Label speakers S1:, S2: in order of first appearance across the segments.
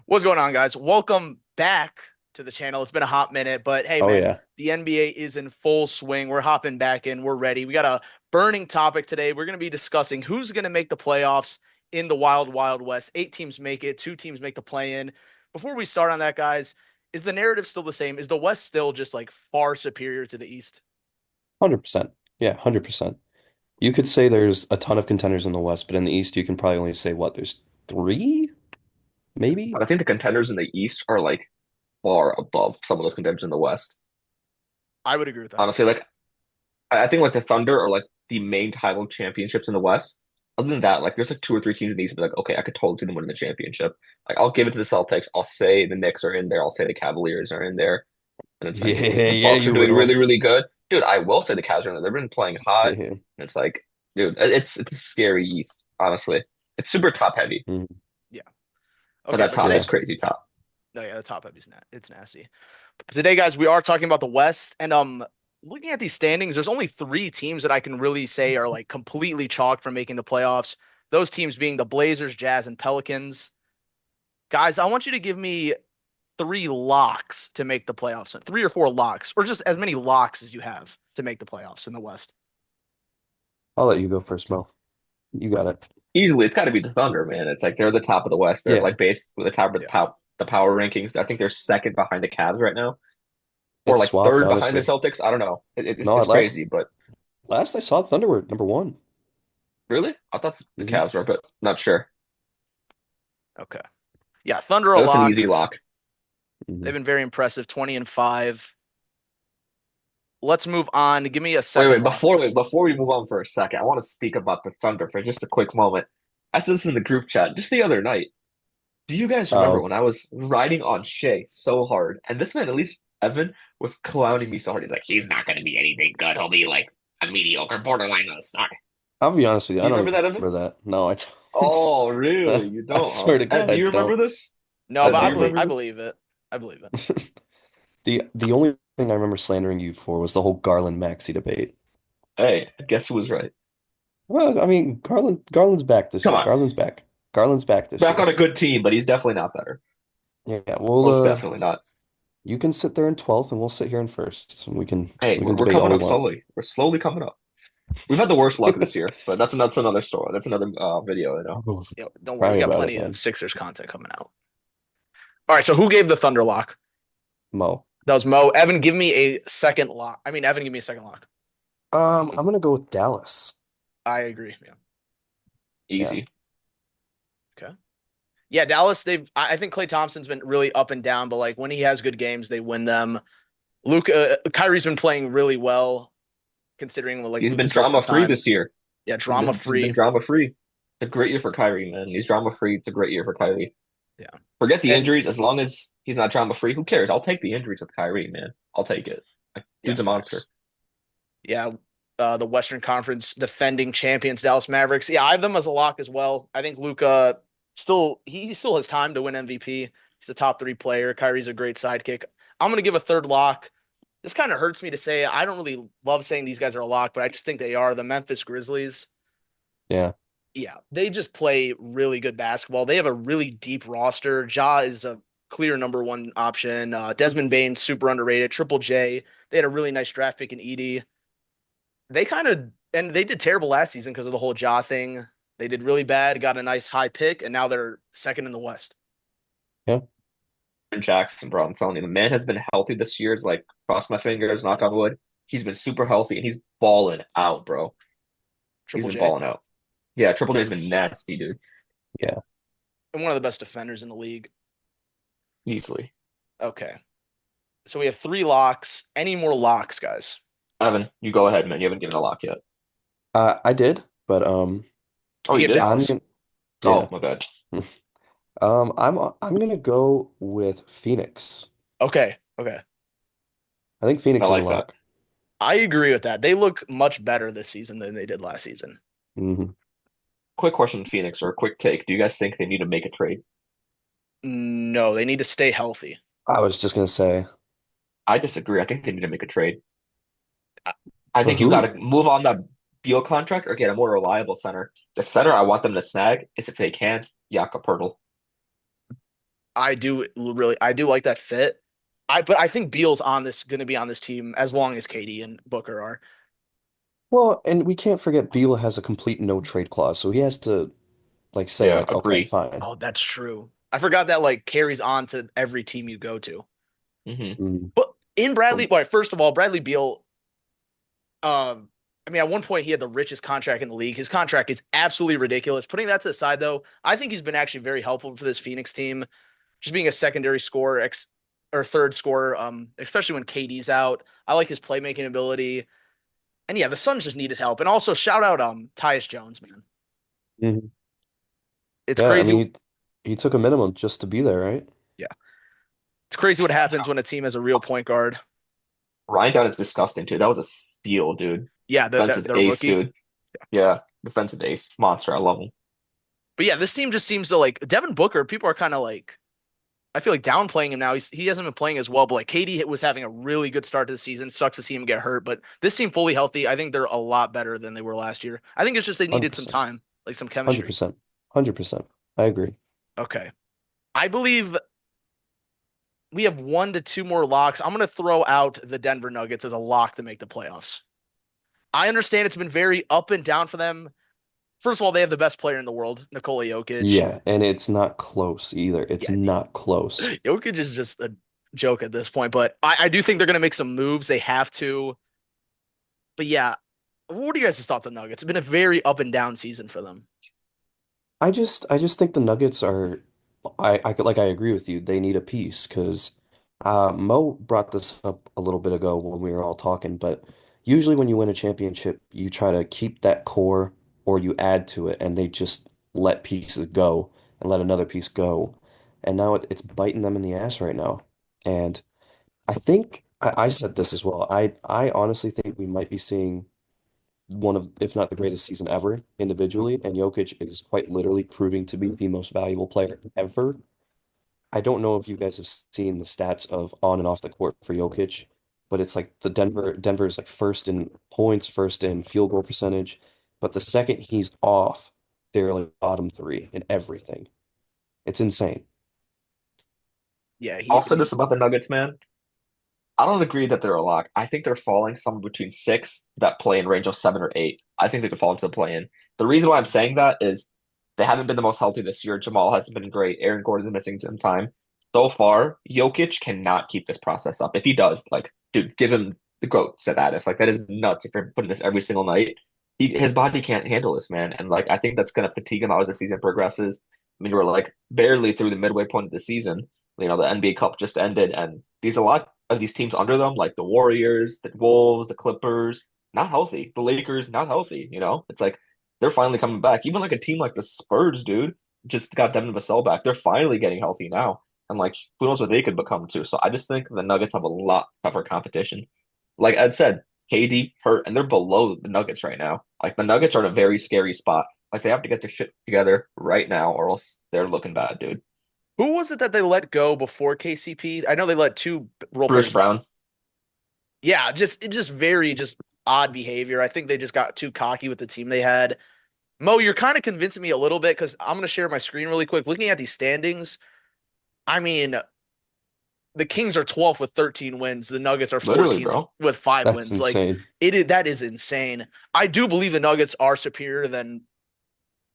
S1: What's going on, guys? Welcome back to the channel. It's been a hot minute, but hey,
S2: Oh
S1: man,
S2: yeah,
S1: the NBA is in full swing. We're hopping back in. We're ready. We got a burning topic today. We're going to be discussing who's going to make the playoffs in the Wild Wild West. 8 teams make it, 2 teams make the play in. Before we start on that, guys, is the narrative still the same? Is the West still just like far superior to the East?
S2: 100%. Yeah, 100%. You could say there's a ton of contenders in the West, but in the East, you can probably only say what, there's three, maybe?
S3: I think the contenders in the East are like far above some of those contenders in the West.
S1: I would agree with that.
S3: Honestly, like I think like the Thunder are like the main title championships in the West. Other than that, like there's like two or three teams in the East be like, okay, I could totally see them winning the championship. Like I'll give it to the Celtics. I'll say the Knicks are in there. I'll say the Cavaliers are in there. And it's
S2: Yeah,
S3: like the
S2: yeah,
S3: Bucks are
S2: you
S3: doing really,
S2: will.
S3: really good. Dude, I will say the Cavs are in there. They've been playing hot.
S2: Yeah.
S3: And it's like, dude, it's a scary East, honestly. It's super top heavy,
S2: Mhm.
S1: Yeah.
S3: but
S1: Okay,
S3: that
S1: but
S3: top
S1: today,
S3: is crazy top.
S1: no, yeah, the top heavy's it's nasty. Today, guys, we are talking about the West, and looking at these standings, there's only 3 teams that I can really say are like completely chalked for making the playoffs. Those teams being the Blazers, Jazz, and Pelicans. Guys, I want you to give me 3 locks to make the playoffs. 3 or 4 locks, or just as many locks as you have to make the playoffs in the West.
S2: I'll let you go first, Mo. You got it.
S3: Easily, it's got to be the Thunder, man. It's like they're the top of the West. They're
S2: Yeah,
S3: like basically the top of
S1: Yeah.
S3: the power rankings. I think they're second behind the Cavs right now, or
S2: it's
S3: like
S2: swapped,
S3: third behind the
S2: honestly.
S3: Celtics. I don't know.
S2: No,
S3: It's
S2: at
S3: crazy,
S2: last
S3: but
S2: last I saw Thunder were number one.
S3: really, I thought the
S2: Hmm.
S3: Cavs were, but not sure.
S1: Okay. Yeah, Thunder a
S3: But that's an
S1: lock.
S3: easy lock.
S2: Hmm.
S1: They've been very impressive, 20-5. Let's move on. Give me a
S3: Wait,
S1: second
S3: wait,
S1: lock.
S3: before we move on for a second, I want to speak about the Thunder for just a quick moment. I said this in the group chat just the other night. Do you guys remember
S2: Oh,
S3: when I was riding on Shea so hard, and this man, at least Evan, was clowning me so hard? He's like, he's not going to be anything good. He'll be like a mediocre borderline star.
S2: I'll be honest with you,
S3: Do
S2: I
S3: you
S2: don't
S3: remember
S2: even
S3: that, Evan?
S2: remember that. No, I don't.
S3: Oh, really? You
S2: I
S3: don't, huh?
S2: swear to God,
S3: Do
S2: I
S3: you remember
S2: don't.
S3: this?
S1: No, but
S3: Do
S1: I
S3: you
S1: believe
S3: remember
S1: I
S3: this?
S1: believe it. I believe it.
S2: The only thing I remember slandering you for was the whole Garland Maxey debate.
S3: Hey, guess who was right?
S2: Well, I mean, Garland's back this
S3: Come
S2: year.
S3: on.
S2: Garland's back. Garland's back this
S3: Back on
S2: year.
S3: a good team, but he's definitely not better.
S2: Yeah, well,
S3: Most definitely not.
S2: you can sit there in 12th, and we'll sit here in first, and we can
S3: Hey,
S2: we can
S3: we're
S2: debate all
S3: coming
S2: we
S3: up
S2: want.
S3: slowly. We're slowly coming up. We've had the worst luck this year, but that's another story. That's another video, you know.
S2: Oh,
S1: Don't worry,
S2: tell
S1: we
S2: me
S1: got
S2: about it,
S1: plenty of
S2: man.
S1: Sixers content coming out. All right, so who gave the Thunder lock?
S2: Mo.
S1: That was Mo. Evan, give me a second lock. I mean, Evan, give me a second lock.
S2: I'm gonna go with Dallas.
S1: I agree. Yeah.
S2: Yeah.
S3: Easy.
S1: Okay. Yeah, Dallas. I think Klay Thompson's been really up and down, but like when he has good games, they win them. Kyrie's been playing really well, considing like
S3: He's been
S1: Luka's missed some
S3: drama free
S1: time.
S3: this year.
S1: Yeah, drama
S3: He's been
S1: free.
S3: drama free. It's a great year for Kyrie, man. He's drama free. It's a great year for Kyrie.
S1: Yeah,
S3: Forget the
S1: and
S3: injuries. As long as he's not drama free, who cares? I'll take the injuries with Kyrie, man. I'll take it. Like,
S1: yeah,
S3: dude's a monster.
S1: facts. Yeah, the Western Conference defending champions, Dallas Mavericks. Yeah, I have them as a lock as well. I think Luka he still has time to win MVP. He's a top 3 player. Kyrie's a great sidekick. I'm gonna give a third lock. This kind of hurts me to say. I don't really love saying these guys are a lock, but I just think they are. The Memphis Grizzlies.
S2: Yeah.
S1: Yeah, they just play really good basketball. They have a really deep roster. Ja is a clear number 1 option. Desmond Bane's super underrated. Triple J. They had a really nice draft pick in Edie. They did terrible last season because of the whole Ja thing. They did really bad, got a nice high pick, and now they're second in the West.
S2: Yeah.
S3: And Jackson, bro, I'm telling you, the man has been healthy this year. It's like cross my fingers, knock on wood. He's been super healthy and he's balling out, bro. He's
S1: Triple
S3: been
S1: J.
S3: balling out. Yeah, Triple J's been nasty, dude.
S1: Yeah.
S2: Yeah.
S1: And one of the best defenders in the league.
S3: Easily.
S1: Okay. So we have 3 locks. Any more locks, guys?
S3: Evan, you go ahead, man. You haven't given a lock yet.
S2: I did, but
S3: Oh,
S1: You
S3: you
S1: gave
S3: did?
S2: I'm
S1: Dallas.
S2: gonna
S3: Oh,
S2: yeah.
S3: my bad.
S2: I'm gonna go with Phoenix.
S1: Okay. Okay.
S2: I think
S3: I
S2: Phoenix is a
S3: like that.
S2: lock.
S1: I agree with that. They look much better this season than they did last season.
S2: Hmm.
S3: Quick question, Phoenix, or a quick take. Do you guys think they need to make a trade?
S1: No, they need to stay healthy.
S2: I was just gonna say
S3: I disagree. I think they need to make a trade. I
S2: for
S3: think you got
S2: who?
S3: to move on that Beal contract or get a more reliable center. The center I want them to snag is if they can, Jakob Poeltl.
S1: I do like that fit. But I think Beal's on this going to be on this team as long as Katie and Booker are.
S2: Well, and we can't forget Beal has a complete no trade clause, so he has to like say
S3: Yeah,
S2: like, okay,
S3: agree.
S2: fine.
S1: Oh, that's true. I forgot that like carries on to every team you go to.
S3: Hmm.
S2: Mm,
S1: But in Bradley, well, first of all, Bradley Beal, I mean, at one point he had the richest contract in the league. His contract is absolutely ridiculous. Putting that to the side, though, I think he's been actually very helpful for this Phoenix team, just being a secondary scorer, or third scorer, especially when KD's out. I like his playmaking ability. And yeah, the Suns just needed help. And also shout out Tyus Jones, man.
S2: mhm.
S1: It's
S2: Yeah, I
S1: crazy.
S2: mean, he took a minimum just to be there, right?
S1: Yeah. It's crazy what happens when a team has a real point guard.
S3: Ryan Down is disgusting too. That was a steal, dude.
S1: Yeah,
S3: Defensive
S1: the
S3: ace,
S1: rookie.
S3: dude. Yeah, defensive ace. Monster. I love him.
S1: But yeah, this team just seems to like Devin Booker, people are kind of like I feel like downplaying him now. He hasn't been playing as well, but like KD was having a really good start to the season. Sucks to see him get hurt, but this team fully healthy, I think they're a lot better than they were last year. I think it's just they needed some
S2: 100%.
S1: time, like some chemistry.
S2: 100%. 100%. I agree.
S1: Okay. I believe we have 1 to 2 more locks. I'm going to throw out the Denver Nuggets as a lock to make the playoffs. I understand it's been very up and down for them. First of all, they have the best player in the world, Nikola Jokic.
S2: Yeah, and it's not close either. It's
S1: Yeah,
S2: not close.
S1: Jokic is just a joke at this point, but I do think they're going to make some moves. They have to. But yeah, what are you guys' thoughts on Nuggets? It's been a very up and down season for them.
S2: I just think the Nuggets are I could like I agree with you. They need a piece because Mo brought this up a little bit ago when we were all talking, but usually when you win a championship, you try to keep that core or you add to it, and they just let pieces go and let another piece go. And now it's biting them in the ass right now. And I think I said this as well. I honestly think we might be seeing one of, if not the greatest season ever individually, and Jokic is quite literally proving to be the most valuable player ever. I don't know if you guys have seen the stats of on and off the court for Jokic, but it's like the Denver is like first in points, first in field goal percentage, but the second he's off, they're like bottom three in everything. It's insane.
S1: Yeah,
S3: I'll say this about the Nuggets, man. I don't agree that they're a lock. I think they're falling somewhere between six that play in range of 7 or 8. I think they could fall into the play-in. The reason why I'm saying that is they haven't been the most healthy this year. Jamal hasn't been great. Aaron Gordon's missing some time. So far, Jokic cannot keep this process up. If he does, like, dude, give him the GOAT status. Like, that is nuts if you're putting this every single night. His body can't handle this, man. And, like, I think that's going to fatigue him out as the season progresses. I mean, we're, like, barely through the midway point of the season. You know, the NBA Cup just ended, and these a lot of these teams under them, like the Warriors, the Wolves, the Clippers, not healthy. The Lakers, not healthy. You know, it's like they're finally coming back. Even like a team like the Spurs, dude, just got Devin Vassell back. They're finally getting healthy now. And like, who knows what they could become too. So I just think the Nuggets have a lot tougher competition. Like Ed said, KD hurt, and they're below the Nuggets right now. Like the Nuggets are in a very scary spot. Like they have to get their shit together right now, or else they're looking bad, dude.
S1: who was it that they let go before KCP? I know they let 2 role
S3: Bruce
S1: players.
S3: Brown.
S1: Yeah, just very just odd behavior. I think they just got too cocky with the team they had. Mo, you're kind of convincing me a little bit because I'm going to share my screen really quick. Looking at these standings, I mean, the Kings are 12th with 13 wins. The Nuggets are
S3: Literally,
S1: 14th
S3: bro.
S1: with 5
S2: That's
S1: wins. Like
S2: insane.
S1: that is insane. I do believe the Nuggets are superior than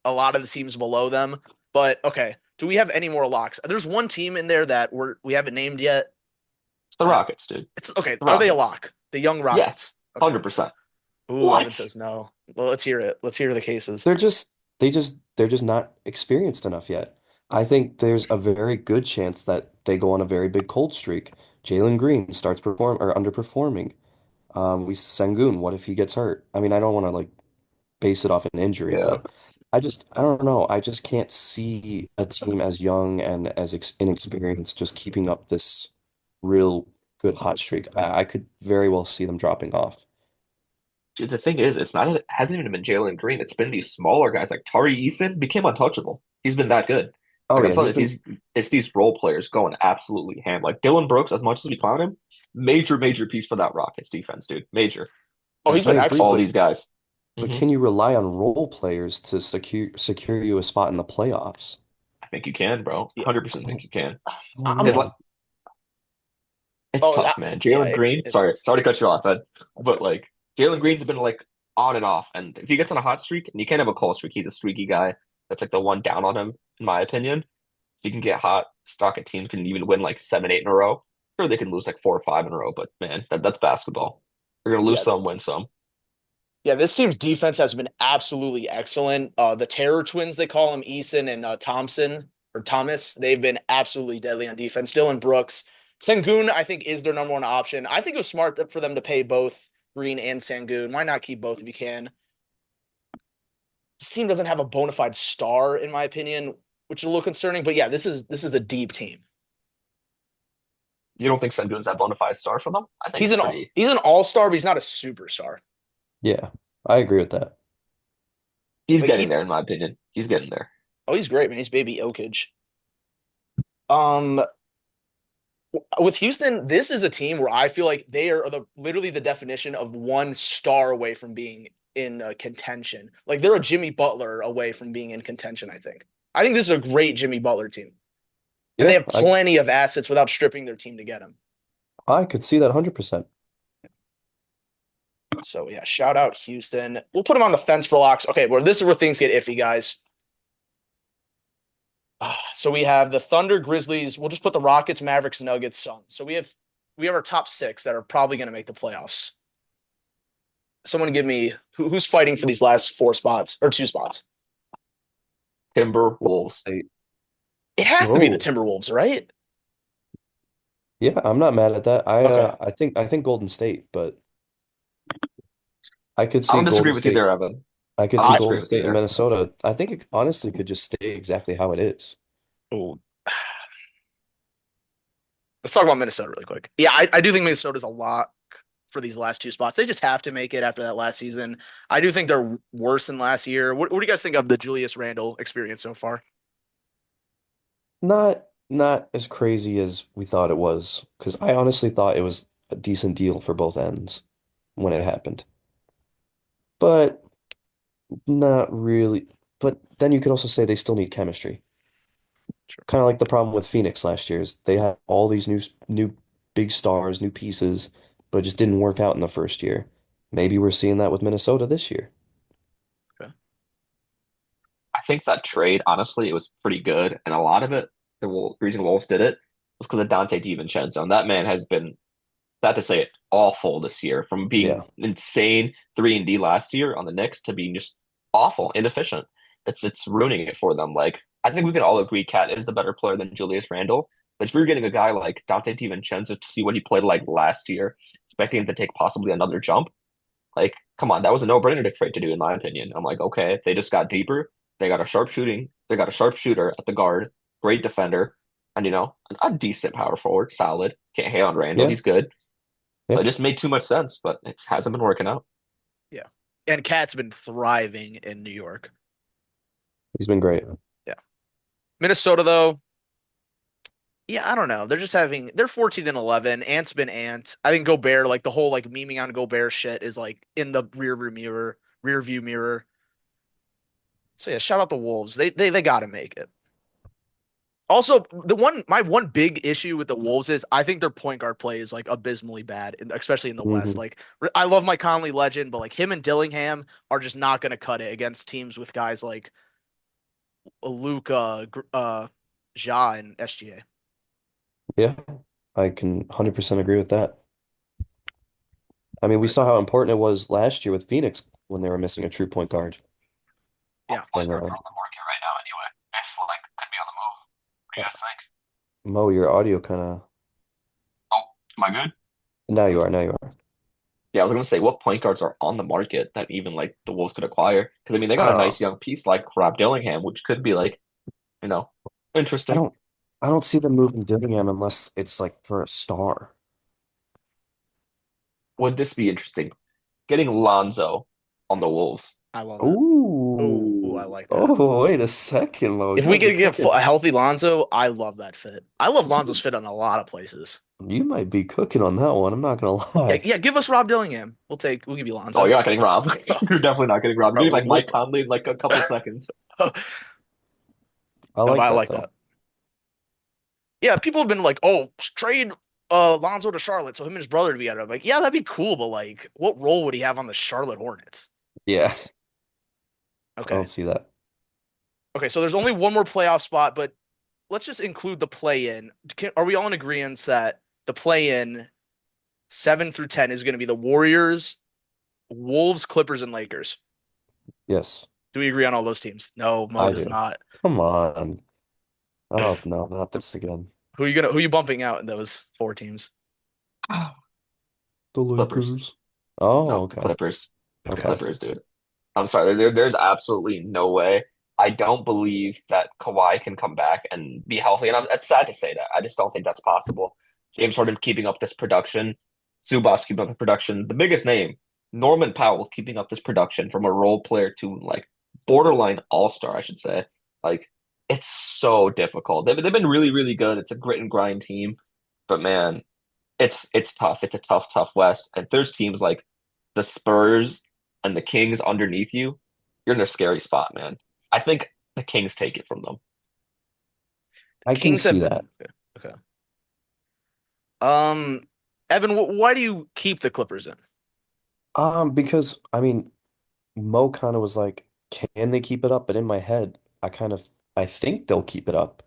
S1: a lot of the teams below them. But okay, do we have any more locks? There's one team in there that we haven't named yet.
S3: It's the Rockets, dude.
S1: It's okay.
S3: The
S1: Are they a
S3: Rockets.
S1: lock? The young
S3: Yes.
S1: Rockets. Okay.
S3: 100%.
S1: Ooh, Evan
S3: What?
S1: says no. Well, let's hear it. Let's hear the cases.
S2: They're just not experienced enough yet. I think there's a very good chance that they go on a very big cold streak. Jalen Green starts perform or underperforming. We Sengun, what if he gets hurt? I mean, I don't want to like base it off an injury,
S3: Yeah.
S2: but I don't know. I just can't see a team as young and as ex inexperienced just keeping up this real good hot streak. I could very well see them dropping off.
S3: Dude, the thing is, it hasn't even been Jalen Green. It's been these smaller guys like Tari Eason became untouchable. He's been that good.
S2: Oh
S3: Like I'm
S2: yeah,
S3: telling
S2: he's
S3: you,
S2: been
S3: it's these role players going absolutely ham. Like Dylan Brooks, as much as we clown him, major piece for that Rockets defense, dude. Major.
S1: Oh,
S3: And
S1: he's
S3: it's
S2: I
S1: been
S3: like
S2: agree,
S3: all
S1: excellent.
S2: but
S3: these guys.
S2: but
S3: Hmm.
S2: can you rely on role players to secure you a spot in the playoffs?
S3: think you can, bro.
S1: Yeah.
S3: 100% think you can.
S2: I don't
S1: I'm.
S3: His,
S2: know.
S3: it's
S1: Oh,
S3: tough, man.
S1: yeah.
S3: Jalen Green,
S1: It's
S3: sorry to cut you off, Ed,
S1: that's
S3: but
S1: good.
S3: like Jalen Green's been like on and off, and if he gets on a hot streak, and you can't have a cold streak, he's a streaky guy. That's like the one down on him, in my opinion. If he can get hot, stock at teams can even win like 7, 8 in a row. Sure, they can lose like 4 or 5 in a row, but man, that's basketball. They're gonna lose
S1: Yeah.
S3: some, win some.
S1: Yeah, this team's defense has been absolutely excellent. The Terror Twins, they call them Eason and Thompson or Thomas. They've been absolutely deadly on defense. Dylan Brooks, Sengun, I think is their number one option. I think it was smart for them to pay both Green and Sengun. Why not keep both if you can? This team doesn't have a bona fide star, in my opinion, which is a little concerning. But yeah, this is a deep team.
S3: You don't think Sengun's that bona fide star for them? I think
S1: He's
S3: it's
S1: an
S3: pretty.
S1: he's an all star, but he's not a superstar.
S2: Yeah, I agree with that.
S3: He's
S1: Like
S3: getting there, in my opinion. He's getting there.
S1: he's great, man. He's baby Jokic. Um, with Houston, this is a team where I feel like they are literally the definition of one star away from being in contention. Like they're a Jimmy Butler away from being in contention, I think. I think this is a great Jimmy Butler team. And they
S2: Yeah,
S1: have plenty of assets without stripping their team to get him.
S2: I could see that 100%.
S1: So yeah, shout out Houston. We'll put them on the fence for locks. Okay, well, this is where things get iffy, guys. So we have the Thunder, Grizzlies. We'll just put the Rockets, Mavericks, Nuggets, Suns. So we have our top six that are probably going to make the playoffs. Someone give me who's fighting for these last four spots or two spots.
S3: Timberwolves.
S1: It has to be the
S2: Whoa.
S1: Timberwolves, right?
S2: Yeah, I'm not mad at that.
S1: Okay.
S2: I think Golden State, but I could
S3: I
S2: see
S3: don't disagree
S2: Golden
S3: with you
S2: State.
S3: there, Evan.
S2: I could
S3: I don't
S2: see
S1: I
S3: disagree
S2: Golden
S3: with you
S2: State and
S3: there.
S2: Minnesota. I think it honestly could just stay exactly how it is.
S1: oh, let's talk about Minnesota really quick. Yeah, I do think Minnesota's a lot for these last two spots. They just have to make it after that last season. I do think they're worse than last year. What do you guys think of the Julius Randle experience so far?
S2: Not as crazy as we thought it was, because I honestly thought it was a decent deal for both ends when it happened. But not really. But then you could also say they still need chemistry.
S1: Sure.
S2: Kind of like the problem with Phoenix last year is they had all these new big stars, new pieces, but it just didn't work out in the first year. Maybe we're seeing that with Minnesota this year.
S1: Okay.
S3: I think that trade, honestly, it was pretty good, and a lot of it, reason Wolves did it was because of Dante DiVincenzo. And that man has been, sad to say it, awful this year. From being
S2: Yeah.
S3: insane 3-and-D last year on the Knicks to being just awful, inefficient. It's ruining it for them. Like I think we can all agree, Cat is the better player than Julius Randle. But if you're getting a guy like Dante DiVincenzo to see what he played like last year, expecting him to take possibly another jump, like, come on, that was a no-brainer to trade to do, in my opinion. I'm like, okay, if they just got deeper, they got a sharpshooter at the guard, great defender, and a decent power forward, solid. Can't hate on Randall,
S2: Yeah.
S3: he's good. So
S2: Yeah.
S3: it just made too much sense, but it hasn't been working out.
S1: Yeah. And Cat's been thriving in New York.
S2: He's been great.
S1: Yeah. Minnesota, though, yeah, I don't know. They're 14 and 11. Ant's been Ant. I think Gobert, like the whole like memeing on Gobert shit is like in the rear view mirror. So yeah, shout out the Wolves. They gotta make it. Also, my one big issue with the Wolves is I think their point guard play is like abysmally bad, especially in the West.
S2: Hmm.
S1: Like I love Mike Conley, legend, but like him and Dillingham are just not gonna cut it against teams with guys like Luca, Ja, and SGA.
S2: Yeah. I can 100% agree with that. I mean, we saw how important it was last year with Phoenix when they were missing a true point guard.
S1: Yeah.
S3: Point
S2: And
S3: guards are on the market right now anyway. If like could be on the move. What do you guys think?
S2: Mo, your audio kind of.
S3: Oh, am I good?
S2: Now you are. Now you are.
S3: Yeah, I was gonna say what point guards are on the market that even like the Wolves could acquire. Because I mean they got a
S2: Uh,
S3: nice young piece like Rob Dillingham, which could be like, you know,
S2: I
S3: interesting.
S2: don't. I don't see them moving Dillingham unless it's like for a star.
S3: Would this be interesting? Getting Lonzo on the Wolves.
S1: I love that. Oh, I
S2: Ooh.
S1: like that.
S2: Oh, wait a second, Mo.
S1: If
S2: You
S1: we
S2: might be
S1: could get
S2: cooking.
S1: a healthy Lonzo, I love that fit. I love Lonzo's fit on a lot of places.
S2: You might be cooking on that one. I'm not gonna
S1: Yeah,
S2: lie.
S1: yeah. Give us Rob Dillingham. We'll give you
S3: Oh,
S1: Lonzo.
S3: you're not getting Rob. You're definitely not getting Rob. You're
S1: Bro,
S3: getting like Mike Conley in like a couple seconds.
S2: I
S1: No,
S2: like
S1: I
S2: that
S1: like
S2: though.
S1: that. Yeah, people have been like, "Oh, trade Lonzo to Charlotte so him and his brother to be out of." Like, yeah, that'd be cool, but like, what role would he have on the Charlotte Hornets?
S2: Yeah, I
S1: Okay.
S2: don't see that.
S1: Okay, so there's only one more playoff spot, but let's just include the play-in. Are we all in agreement that the play-in 7 through 10 is going to be the Warriors, Wolves, Clippers, and Lakers?
S2: Yes,
S1: Do we agree on all those teams? No, Mo
S2: I
S1: does
S2: do.
S1: not.
S2: Come on. Oh no, not this again.
S1: Who you bumping out in those four teams?
S2: The
S3: Clippers.
S2: Lakers. Oh,
S3: No,
S2: okay.
S3: Clippers. The
S2: Okay.
S3: Clippers, dude. I'm sorry. There's absolutely no way. I don't believe that Kawhi can come back and be healthy. And it's sad to say that. I just don't think that's possible. James Harden keeping up this production, Zubac keeping up the production. The biggest name, Norman Powell, keeping up this production from a role player to like borderline all-star, I should say. Like it's so difficult. They've been really, really good. It's a grit and grind team, but man, it's tough. It's a tough West. And there's teams like the Spurs and the Kings underneath you, you're in a scary spot, man. I think the Kings take it from them.
S2: I can
S1: Kings
S2: see
S1: have
S2: that.
S1: been okay. Um, Evan, why do you keep the Clippers in?
S2: Because I mean, Mo kind of was like, can they keep it up? But in my head, I think they'll keep it up.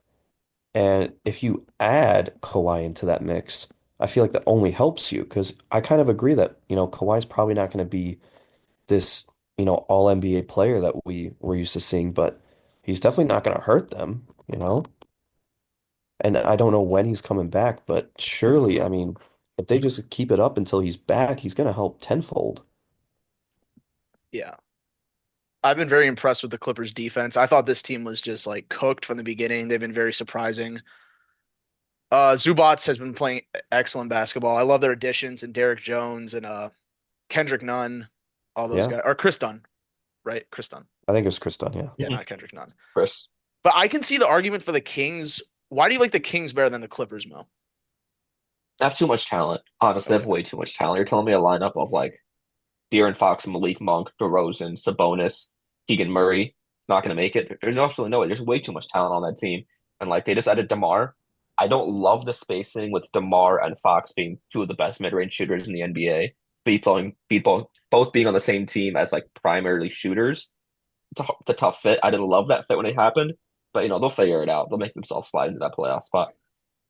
S2: And if you add Kawhi into that mix, I feel like that only helps you because I kind of agree that, Kawhi's probably not going to be this, all NBA player that we were used to seeing, but he's definitely not going to hurt them. And I don't know when he's coming back, but surely, I mean, if they just keep it up until he's back, he's going to help tenfold.
S1: Yeah. I've been very impressed with the Clippers defense. I thought this team was just like cooked from the beginning. They've been very surprising. Zubats has been playing excellent basketball. I love their additions and Derek Jones and Kendrick Nunn, all those
S2: Yeah,
S1: guys. Or Chris Dunn, right? Chris Dunn.
S2: I think it was Chris Dunn, yeah.
S1: Yeah,
S3: Mhm.
S1: not Kendrick Nunn.
S3: Chris,
S1: But I can see the argument for the Kings. Why do you like the Kings better than the Clippers, Mo?
S3: they have too much talent. Honestly, they
S1: Okay.
S3: have way too much talent. You're telling me a lineup of like De'Aaron Fox, Malik Monk, DeRozan, Sabonis, Keegan Murray, not going to make it. There's absolutely no way. There's way too much talent on that team. And like they just added DeMar. I don't love the spacing with DeMar and Fox being two of the best mid-range shooters in the NBA. Both being on the same team as like primarily shooters. It's a tough fit. I didn't love that fit when it happened, but they'll figure it out. They'll make themselves slide into that playoff spot.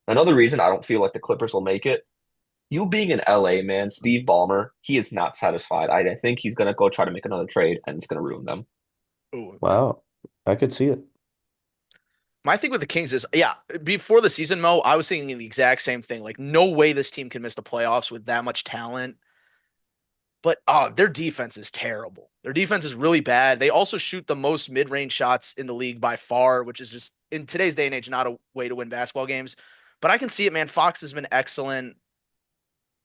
S3: Another reason I don't feel like the Clippers will make it, you being in LA, man, Steve Ballmer, he is not satisfied. I think he's gonna go try to make another trade and it's gonna ruin them.
S1: Ooh.
S2: Wow. I could see it.
S1: My thing with the Kings is, yeah, before the season, Mo, I was thinking the exact same thing. Like, no way this team can miss the playoffs with that much talent. But their defense is terrible. Their defense is really bad. They also shoot the most mid-range shots in the league by far, which is just in today's day and age not a way to win basketball games. But I can see it, man. Fox has been excellent.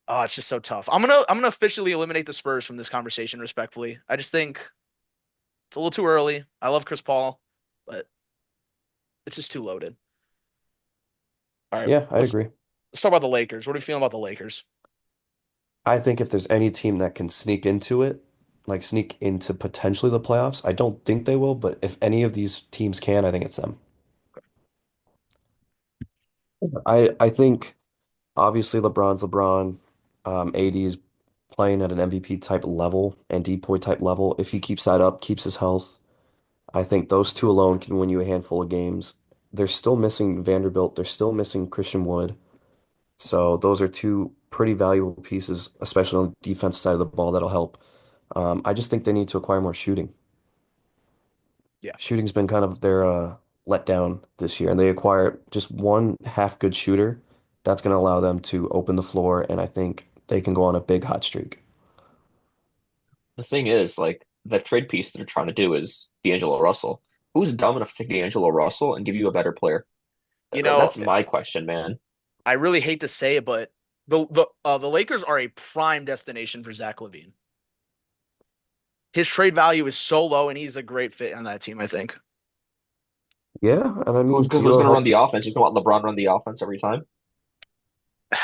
S1: Oh, it's just so tough. I'm gonna officially eliminate the Spurs from this conversation respectfully. I just think it's a little too early. I love Chris Paul, but it's just too loaded. All right,
S2: Yeah, I agree.
S1: let's talk about the Lakers. What are you feeling about the Lakers?
S2: I think if there's any team that can sneak into it, like sneak into potentially the playoffs, I don't think they will, but if any of these teams can, I think it's them. I think obviously LeBron's LeBron, AD's playing at an MVP type level and Depoy type level. If he keeps that up, keeps his health, I think those two alone can win you a handful of games. They're still missing Vanderbilt. They're still missing Christian Wood. So those are two pretty valuable pieces, especially on the defense side of the ball, that'll help. I just think they need to acquire more shooting.
S1: Yeah.
S2: Shooting's been kind of their letdown this year, and they acquire just one half good shooter. That's going to allow them to open the floor, and I think they can go on a big hot streak.
S3: The thing is, like the trade piece that they're trying to do is D'Angelo Russell. Who's dumb enough to take D'Angelo Russell and give you a better player?
S1: You know,
S3: That's my question, man.
S1: I really hate to say it, but the Lakers are a prime destination for Zach LaVine. His trade value is so low, and he's a great fit on that team. I think.
S2: Yeah, and I
S3: Who's
S2: mean,
S3: who's
S2: D'Lo
S3: gonna run the
S2: helps.
S3: offense? You gonna want LeBron run the offense every time?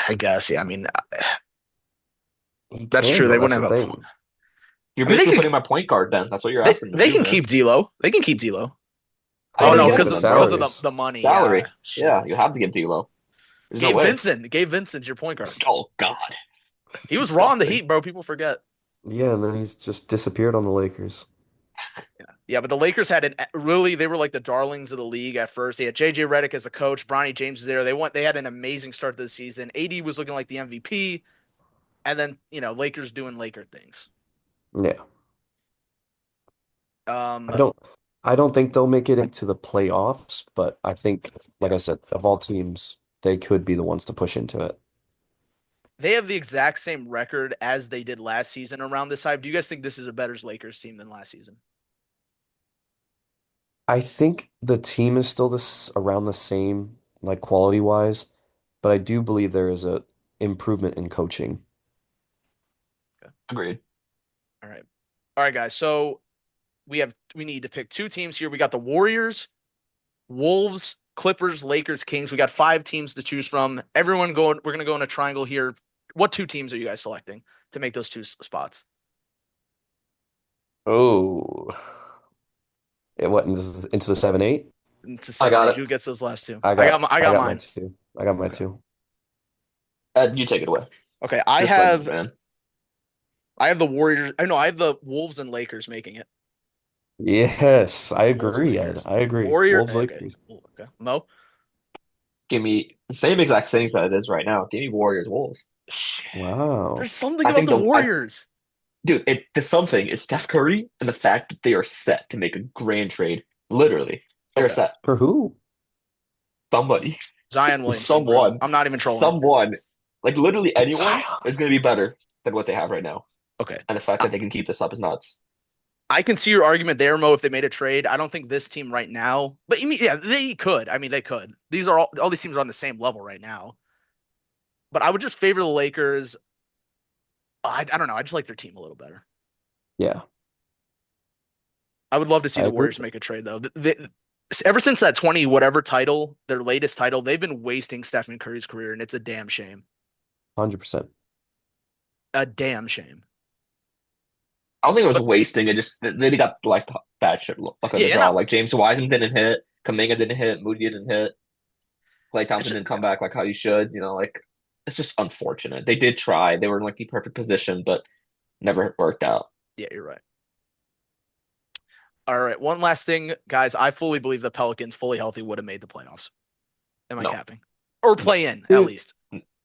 S1: I guess. Yeah. I mean,
S2: He
S1: that's
S2: can,
S1: true.
S2: though.
S1: They
S2: That's
S1: wouldn't
S2: the
S1: have a.
S2: thing.
S3: You're
S1: I mean,
S3: basically putting my point guard then. That's what you're asking them to
S1: they
S3: do,
S1: can
S3: man.
S1: keep D'Lo. They can keep D'Lo.
S3: How
S1: Oh
S3: you gonna
S1: no,
S2: Because
S3: get
S2: of
S3: it
S2: the
S3: to them,
S1: because
S3: bro?
S1: of
S2: salaries.
S1: the money.
S3: Salary.
S1: Yeah,
S3: Yeah,
S1: shit.
S3: you have to give D'Lo. There's no way.
S1: Gabe Vincent's your point guard.
S3: Oh God,
S1: He was raw in the
S3: disgusting.
S1: Heat, bro. People forget.
S2: Yeah, and then he's just disappeared on the Lakers.
S1: Yeah, but the Lakers had really they were like the darlings of the league at first. They had JJ Redick as a coach, Bronny James was there. They had an amazing start to the season. AD was looking like the MVP, and then Lakers doing Laker things.
S2: Yeah.
S1: Um,
S2: I don't I don't think they'll make it into the playoffs, but I think, like I said, of all teams, they could be the ones to push into it.
S1: they have the exact same record as they did last season around this time. Do you guys think this is a better Lakers team than last season?
S2: I think the team is still this around the same, like quality wise, but I do believe there is a improvement in coaching.
S1: Okay.
S3: Agreed.
S1: All right. All right, guys. So we need to pick two teams here. We got the Warriors, Wolves, Clippers, Lakers, Kings. We got five teams to choose from. Everyone going. We're gonna go in a triangle here. What two teams are you guys selecting to make those two spots?
S2: Oh, it went into the 7-8.
S1: Into
S3: I
S1: seven,
S3: got
S1: eight.
S3: it.
S1: Who gets those last two?
S2: I
S1: I got
S2: got
S1: my, I
S2: I
S1: got
S2: got my
S1: mine.
S2: two. I got my
S1: Okay.
S2: two.
S3: Ed, you take it away.
S1: Okay.
S3: Your segment, man.
S1: I have the Warriors. I know I have the Wolves and Lakers making it.
S2: Yes, I
S1: Wolves and
S2: agree, Ed.
S1: Lakers.
S2: I agree.
S1: Warrior.
S2: Wolves
S1: Okay.
S2: Lakers.
S1: Okay. Mo.
S3: Give me the same exact things that it is right now. Give me Warriors Wolves.
S1: Shit.
S2: Wow.
S1: There's something
S3: I
S1: about
S3: think
S1: the
S3: the
S1: Warriors.
S3: dude, the something is Steph Curry and the fact that they are set to make a grand trade. Literally, they're
S1: Okay.
S3: set.
S2: For who?
S3: Somebody,
S1: Zion Williamson, bro.
S3: someone,
S1: I'm not even trolling.
S3: someone, like literally anyone
S2: Zion.
S3: is going to be better than what they have right now.
S1: Okay.
S3: And the fact that they can keep this up is nuts.
S1: I can see your argument there, Mo, if they made a trade. I don't think this team right now, but yeah, they could. I mean, they could. These are all these teams are on the same level right now. But I would just favor the Lakers. I don't know. I just like their team a little better.
S2: Yeah,
S1: I would love to see
S2: I
S1: the
S2: agree.
S1: Warriors make a trade though. Ever since that 20 whatever title, their latest title, they've been wasting Stephen Curry's career, and it's a damn shame.
S2: 100%.
S1: A damn shame.
S3: I don't think it was
S1: But
S3: wasting. It just they got like bad shit luck on the
S1: yeah,
S3: draw.
S1: no,
S3: Like James Wiseman didn't hit, Kaminga didn't hit, Moody didn't hit, Klay
S1: it's
S3: Thompson
S1: just,
S3: didn't come back like how you should. Like it's just unfortunate. They did try. They were in like the perfect position, but never worked out.
S1: yeah, you're right. All right, one last thing, guys. I fully believe the Pelicans, fully healthy, would have made the playoffs. Am I
S3: No,
S1: capping? Or play in, at
S2: Dude,
S1: least.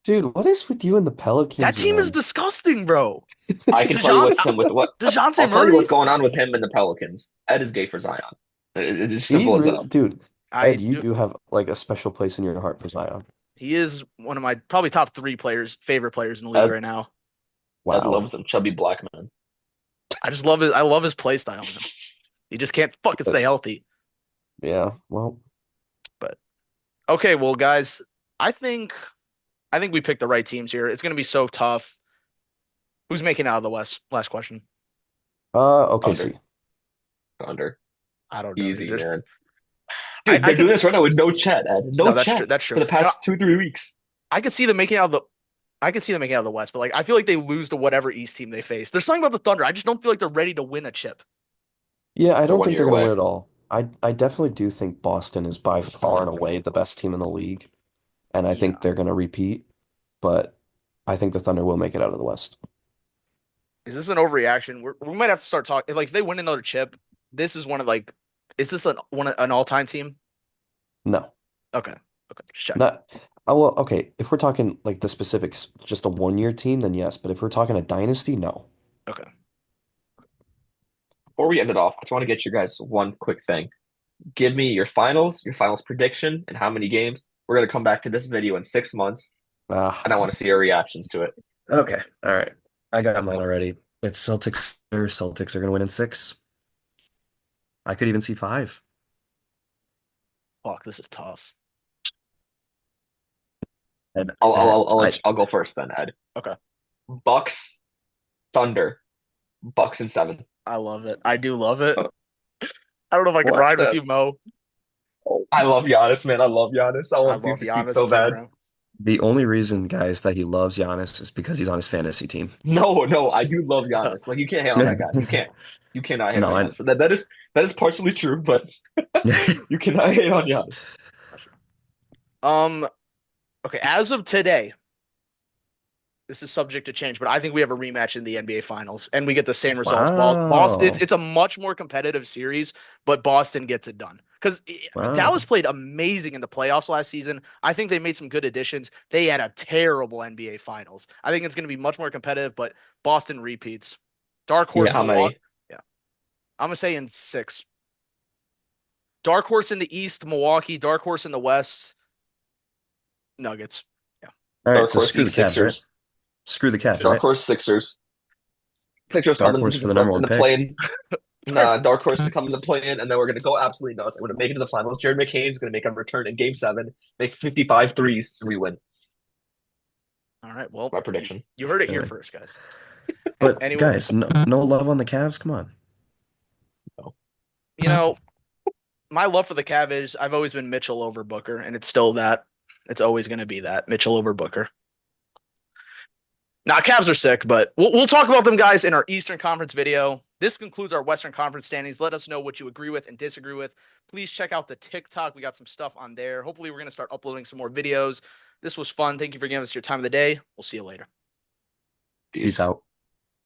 S2: dude, what is with you and the
S1: That
S2: Pelicans,
S1: team is
S2: man?
S1: disgusting, bro.
S3: I can tell you
S1: DeJounte,
S3: what's him with what.
S1: DeJounte
S3: I'll tell you
S1: Murray.
S3: what's going on with him and the Pelicans. Ed is gay for Zion. It's
S2: He
S3: simple as
S2: really,
S3: that.
S2: dude,
S1: I
S2: Ed, you
S1: do.
S2: do have like a special place in your heart for Zion.
S1: He is one of my probably top three favorite players in the league
S3: Ed,
S1: right now.
S3: Ed
S2: Wow.
S3: loves them chubby black men.
S1: I just love I love his play style, man. He just can't fucking
S2: But
S1: stay healthy.
S2: yeah, well,
S1: But okay, well, guys, I think we picked the right teams here. It's gonna be so tough. Who's making out of the West? Last question.
S3: Thunder,
S2: OKC.
S3: Thunder,
S1: I don't know.
S3: easy
S1: There's
S3: man. Dude,
S1: I
S3: they're doing
S1: could
S3: this right now with no Chet, Ed. No
S1: no, that's true.
S3: Chet
S1: That's
S3: for
S1: true.
S3: the past 2, 3 weeks.
S1: I could see them making out of the I could see them making out of the West, but like I feel like they lose to whatever East team they face. There's something about the Thunder. I just don't feel like they're ready to win a chip.
S2: Yeah, I
S3: They're
S2: don't
S3: one
S2: think
S3: year
S2: they're gonna
S3: away.
S2: win it all. I definitely do think Boston is by far and away the best team in the league, and I think
S1: Yeah.
S2: they're gonna repeat, but I think the Thunder will make it out of the West.
S1: Is this an overreaction? We might have to start talking. Like, if they win another chip, this is one of like, is this an all time team?
S2: No.
S1: Okay, okay, just checking.
S2: Not, oh, well, okay. If we're talking like the specifics, just a 1-year team, then yes. But if we're talking a dynasty, no.
S1: Okay,
S3: Before we end it off, I just want to get you guys one quick thing. Give me your finals prediction, and how many games. We're gonna come back to this video in 6 months, and I
S2: Ah,
S3: want to see your reactions to it.
S2: okay. All right. I got mine already. It's Celtics. Celtics are gonna win in 6. I could even see 5.
S1: fuck, this is tough.
S2: And
S3: I'll go first then, Ed.
S1: Okay,
S3: Bucks, Thunder, Bucks in 7.
S1: I love it. I do love it. I don't know if I can
S3: What
S1: ride with
S3: the?
S1: you, Mo.
S3: I love Giannis, man. I love Giannis. I
S1: I
S3: want to see him
S1: love
S3: succeed
S1: Giannis
S3: so
S1: too,
S3: bad.
S1: bro.
S2: The only reason, guys, that he loves Giannis is because he's on his fantasy team.
S3: No, no, I do love Giannis. Like you can't hate on that guy. You can't. You cannot hate on
S2: No, I
S3: Giannis. That is partially true, but you cannot hate on Giannis.
S1: Um, okay, as of today, this is subject to change, but I think we have a rematch in the NBA Finals, and we get the same results. Boston,
S2: Wow.
S1: it's a much more competitive series, but Boston gets it done because Dallas
S2: Wow.
S1: played amazing in the playoffs last season. I think they made some good additions. They had a terrible NBA Finals. I think it's going to be much more competitive, but Boston repeats. Dark
S3: Yeah,
S1: horse
S3: how
S1: Milwaukee.
S3: many?
S1: Yeah, I'm gonna say in six. Dark horse in the East, Milwaukee. Dark horse in the West, Nuggets. Yeah.
S2: All right,
S3: Dark
S2: so
S3: horse
S2: screw the
S3: East
S2: Cavs, right?
S3: Sixers.
S2: Screw the Cavs,
S3: Dark
S2: right?
S3: horse Sixers. Sixers
S2: Dark
S3: coming
S2: horse
S3: into
S2: for the
S3: the
S2: number
S3: in
S2: one
S3: the
S2: pick.
S3: play-in. Nah, dark horse to come in the play-in, and then we're gonna go absolutely nuts. We're gonna make it to the finals. Jared McCain's gonna make a return in Game 7, make 55 threes, and we win.
S1: All right. Well,
S3: My
S1: you,
S3: prediction.
S1: you heard it
S2: All
S1: here
S2: right.
S1: first, guys.
S2: But
S1: Anyway,
S2: guys, no love on the Cavs. Come on.
S3: So,
S1: you know, my love for the Cav is I've always been Mitchell over Booker, and it's still that. It's always going to be that Mitchell over Booker. Now, Cavs are sick, but we'll talk about them guys in our Eastern Conference video. This concludes our Western Conference standings. Let us know what you agree with and disagree with. Please check out the TikTok. We got some stuff on there. Hopefully, we're going to start uploading some more videos. This was fun. Thank you for giving us your time of the day. We'll see you later.
S2: Peace
S3: peace.
S2: out.